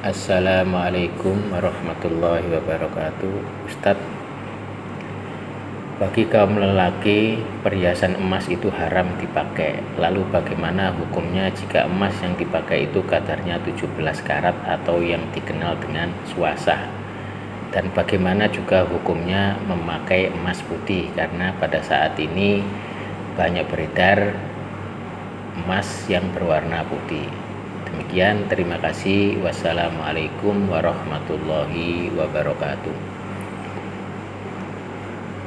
Assalamualaikum warahmatullahi wabarakatuh. Ustadz, bagi kaum lelaki perhiasan emas itu haram dipakai. Lalu bagaimana hukumnya jika emas yang dipakai itu kadarnya 17 karat atau yang dikenal dengan swasah? Dan bagaimana juga hukumnya memakai emas putih, karena pada saat ini banyak beredar emas yang berwarna putih. Demikian, terima kasih. Wassalamualaikum warahmatullahi wabarakatuh.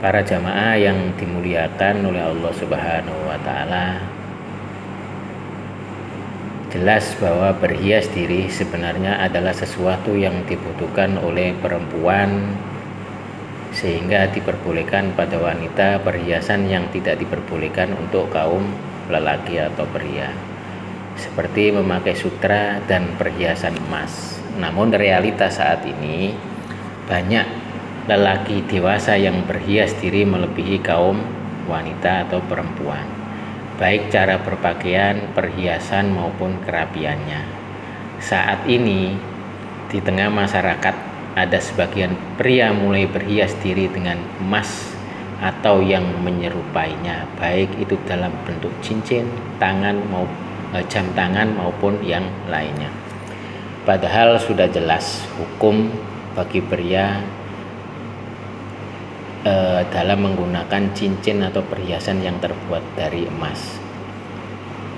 Para jamaah yang dimuliakan oleh Allah Subhanahu wa Ta'ala, jelas bahwa berhias diri sebenarnya adalah sesuatu yang dibutuhkan oleh perempuan, sehingga diperbolehkan pada wanita perhiasan yang tidak diperbolehkan untuk kaum lelaki atau pria, seperti memakai sutra dan perhiasan emas. Namun realitas saat ini banyak lelaki dewasa yang berhias diri melebihi kaum wanita atau perempuan, baik cara berpakaian, perhiasan maupun kerapiannya. Saat ini di tengah masyarakat ada sebagian pria mulai berhias diri dengan emas atau yang menyerupainya, baik itu dalam bentuk cincin, jam tangan maupun yang lainnya. Padahal sudah jelas hukum bagi pria dalam menggunakan cincin atau perhiasan yang terbuat dari emas,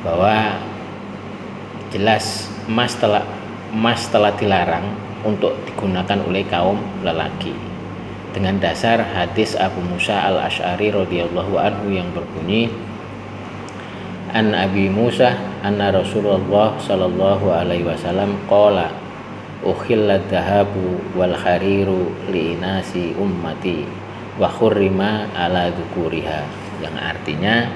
bahwa jelas emas telah dilarang untuk digunakan oleh kaum lelaki, dengan dasar hadis Abu Musa al-Asy'ari radhiyallahu anhu yang berbunyi, An Abi Musa anna Rasulullah sallallahu alaihi wasallam qala ukhillat dhahabu wal khariru li inasi ummati wa khurrima ala dzukuriha, yang artinya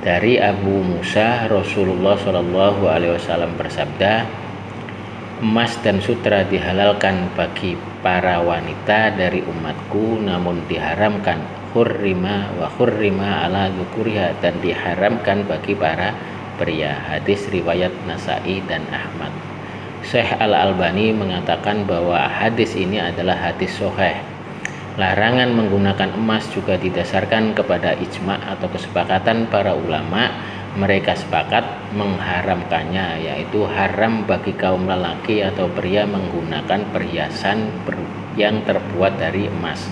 dari Abu Musa, Rasulullah sallallahu alaihi wasallam bersabda, emas dan sutra dihalalkan bagi para wanita dari umatku, namun diharamkan hurrima wa hurrima ala dzukuriha, dan diharamkan bagi para pria. Hadis riwayat Nasa'i dan Ahmad. Syekh Al-Albani mengatakan bahwa hadis ini adalah hadis sahih. Larangan menggunakan emas juga didasarkan kepada ijma' atau kesepakatan para ulama. Mereka sepakat mengharamkannya, yaitu haram bagi kaum lelaki atau pria menggunakan perhiasan yang terbuat dari emas.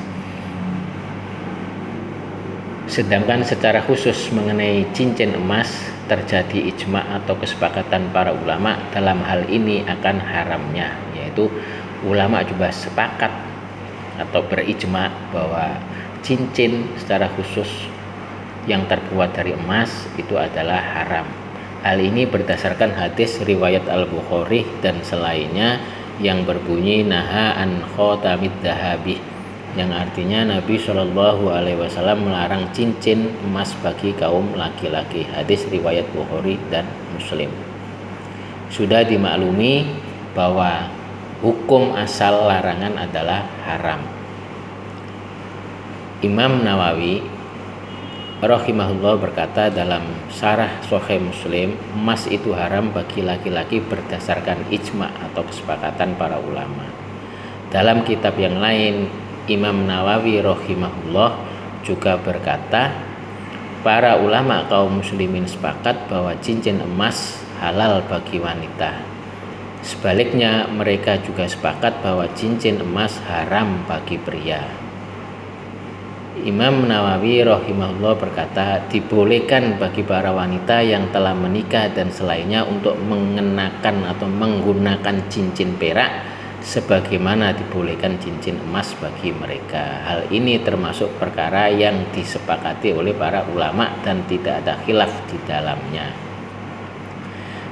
Sedangkan secara khusus mengenai cincin emas, terjadi ijma' atau kesepakatan para ulama dalam hal ini akan haramnya, yaitu ulama juga sepakat atau berijma' bahwa cincin secara khusus yang terbuat dari emas itu adalah haram. Hal ini berdasarkan hadis riwayat Al-Bukhari dan selainnya yang berbunyi naha an khotamid dahabi, yang artinya Nabi Shallallahu alaihi wasallam melarang cincin emas bagi kaum laki-laki. Hadis riwayat Bukhari dan Muslim. Sudah dimaklumi bahwa hukum asal larangan adalah haram. Imam Nawawi rahimahullah berkata dalam Syarah Sahih Muslim, emas itu haram bagi laki-laki berdasarkan ijma' atau kesepakatan para ulama. Dalam kitab yang lain, Imam Nawawi rahimahullah juga berkata, para ulama kaum muslimin sepakat bahwa cincin emas halal bagi wanita. Sebaliknya, mereka juga sepakat bahwa cincin emas haram bagi pria. Imam Nawawi rahimahullah berkata, dibolehkan bagi para wanita yang telah menikah dan selainnya untuk mengenakan atau menggunakan cincin perak sebagaimana dibolehkan cincin emas bagi mereka. Hal ini termasuk perkara yang disepakati oleh para ulama dan tidak ada khilaf di dalamnya.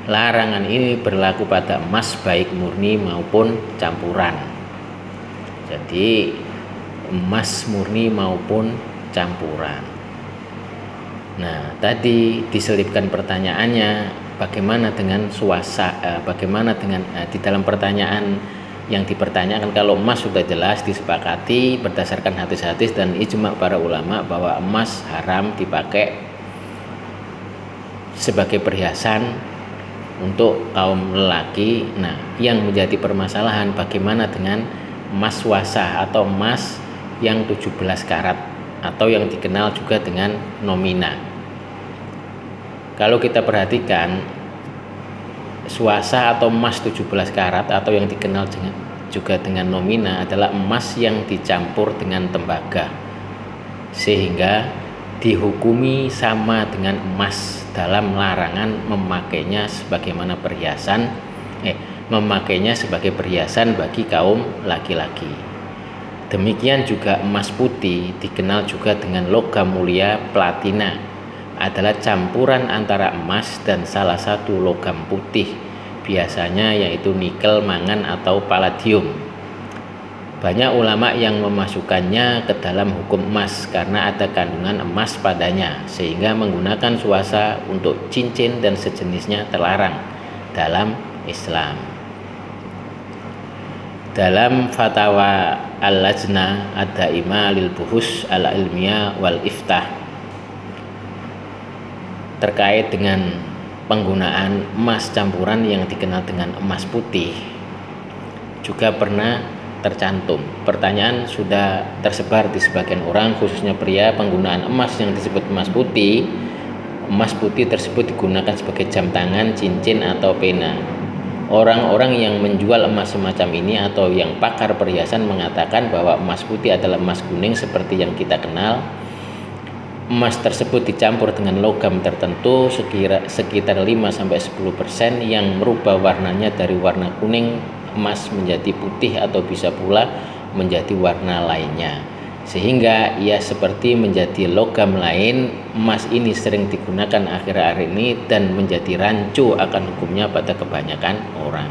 Larangan ini berlaku pada emas baik murni maupun campuran. Jadi emas murni maupun campuran. Nah, tadi diselipkan pertanyaannya, bagaimana dengan bagaimana dengan di dalam pertanyaan yang dipertanyakan, kalau emas sudah jelas disepakati berdasarkan hadis-hadis dan ijma' para ulama bahwa emas haram dipakai sebagai perhiasan, untuk kaum lelaki. Nah, yang menjadi permasalahan bagaimana dengan emas swasa atau emas yang 17 karat atau yang dikenal juga dengan nomina. Kalau kita perhatikan, swasa atau emas 17 karat atau yang dikenal juga dengan nomina adalah emas yang dicampur dengan tembaga, sehingga dihukumi sama dengan emas dalam larangan memakainya sebagaimana perhiasan memakainya sebagai perhiasan bagi kaum laki-laki. Demikian juga emas putih, dikenal juga dengan logam mulia platina, adalah campuran antara emas dan salah satu logam putih, biasanya yaitu nikel, mangan atau palladium. Banyak ulama yang memasukkannya ke dalam hukum emas karena ada kandungan emas padanya, sehingga menggunakan swasa untuk cincin dan sejenisnya terlarang dalam Islam. Dalam fatwa Al-Lajnah Ad-Daimah lil Buhus Al-Ilmiyah wal Iftah terkait dengan penggunaan emas campuran yang dikenal dengan emas putih juga pernah tercantum. Pertanyaan sudah tersebar di sebagian orang, khususnya pria, penggunaan emas yang disebut emas putih. Emas putih tersebut digunakan sebagai jam tangan, cincin, atau pena. Orang-orang yang menjual emas semacam ini atau yang pakar perhiasan mengatakan bahwa emas putih adalah emas kuning seperti yang kita kenal. Emas tersebut dicampur dengan logam tertentu sekitar 5-10% yang merubah warnanya dari warna kuning emas menjadi putih atau bisa pula menjadi warna lainnya, sehingga ia seperti menjadi logam lain. Emas ini sering digunakan akhir-akhir ini dan menjadi rancu akan hukumnya pada kebanyakan orang.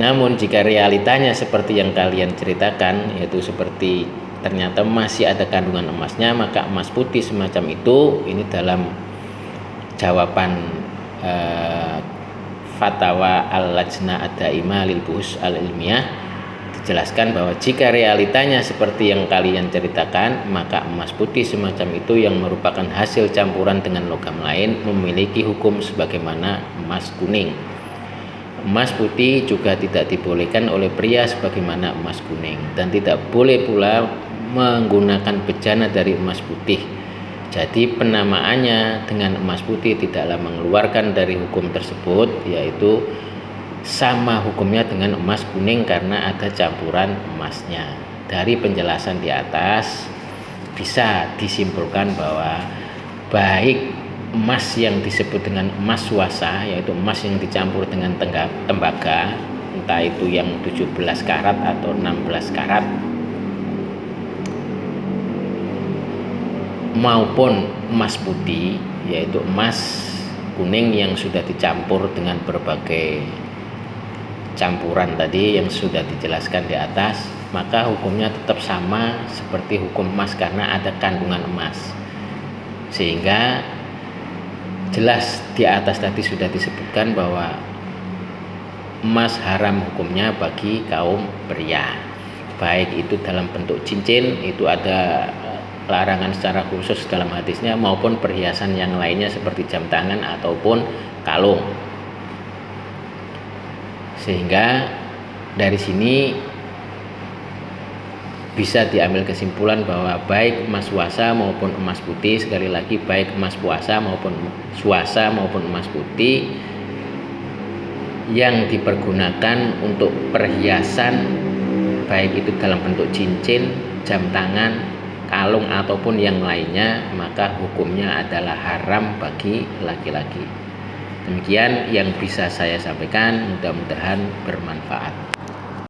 Namun jika realitanya seperti yang kalian ceritakan, yaitu seperti ternyata masih ada kandungan emasnya, maka emas putih semacam itu, ini dalam jawaban fatwa Al-Lajnah Ad-Daimah lil Buhus Al-Ilmiyah dijelaskan bahwa jika realitanya seperti yang kalian ceritakan, maka emas putih semacam itu yang merupakan hasil campuran dengan logam lain memiliki hukum sebagaimana emas kuning. Emas putih juga tidak dibolehkan oleh pria sebagaimana emas kuning, dan tidak boleh pula menggunakan bejana dari emas putih. Jadi penamaannya dengan emas putih tidaklah mengeluarkan dari hukum tersebut, yaitu sama hukumnya dengan emas kuning karena ada campuran emasnya. Dari penjelasan di atas bisa disimpulkan bahwa baik emas yang disebut dengan emas swasa, yaitu emas yang dicampur dengan tembaga, entah itu yang 17 karat atau 16 karat, maupun emas putih, yaitu emas kuning yang sudah dicampur dengan berbagai campuran tadi yang sudah dijelaskan di atas, maka hukumnya tetap sama seperti hukum emas karena ada kandungan emas. Sehingga jelas di atas tadi sudah disebutkan bahwa emas haram hukumnya bagi kaum pria, baik itu dalam bentuk cincin, itu ada larangan secara khusus dalam hadisnya, maupun perhiasan yang lainnya seperti jam tangan ataupun kalung. Sehingga dari sini bisa diambil kesimpulan bahwa baik emas swasa maupun emas putih, sekali lagi baik emas swasa maupun emas putih yang dipergunakan untuk perhiasan, baik itu dalam bentuk cincin, jam tangan, kalung ataupun yang lainnya, maka hukumnya adalah haram bagi laki-laki. Demikian yang bisa saya sampaikan, mudah-mudahan bermanfaat.